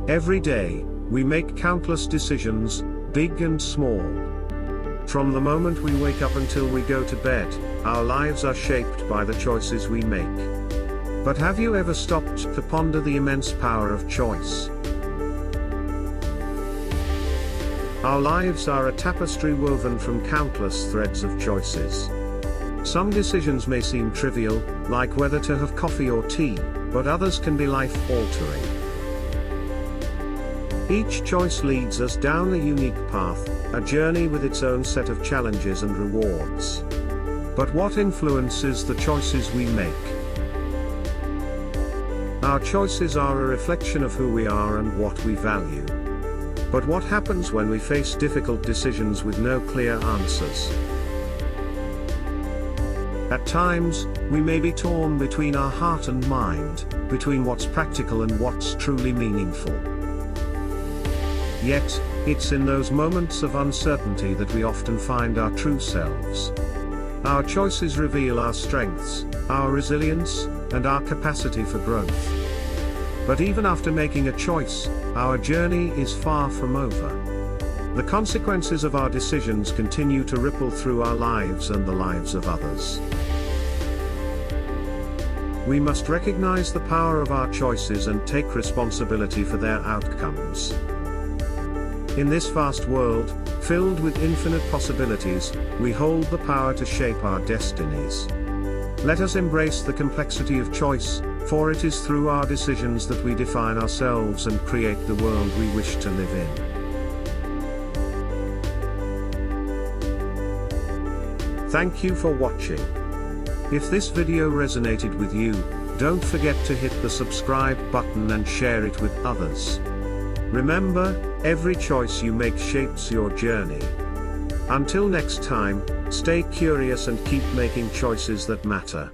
Every day, we make countless decisions, big and small. From the moment we wake up until we go to bed, our lives are shaped by the choices we make. But have you ever stopped to ponder the immense power of choice? Our lives are a tapestry woven from countless threads of choices. Some decisions may seem trivial, like whether to have coffee or tea, but others can be life-altering. Each choice leads us down a unique path, a journey with its own set of challenges and rewards. But what influences the choices we make? Our choices are a reflection of who we are and what we value. But what happens when we face difficult decisions with no clear answers? At times, we may be torn between our heart and mind, between what's practical and what's truly meaningful. Yet, it's in those moments of uncertainty that we often find our true selves. Our choices reveal our strengths, our resilience, and our capacity for growth. But even after making a choice, our journey is far from over. The consequences of our decisions continue to ripple through our lives and the lives of others. We must recognize the power of our choices and take responsibility for their outcomes. In this vast world, filled with infinite possibilities, we hold the power to shape our destinies. Let us embrace the complexity of choice, for it is through our decisions that we define ourselves and create the world we wish to live in. Thank you for watching. If this video resonated with you, don't forget to hit the subscribe button and share it with others. Remember, every choice you make shapes your journey. Until next time, stay curious and keep making choices that matter.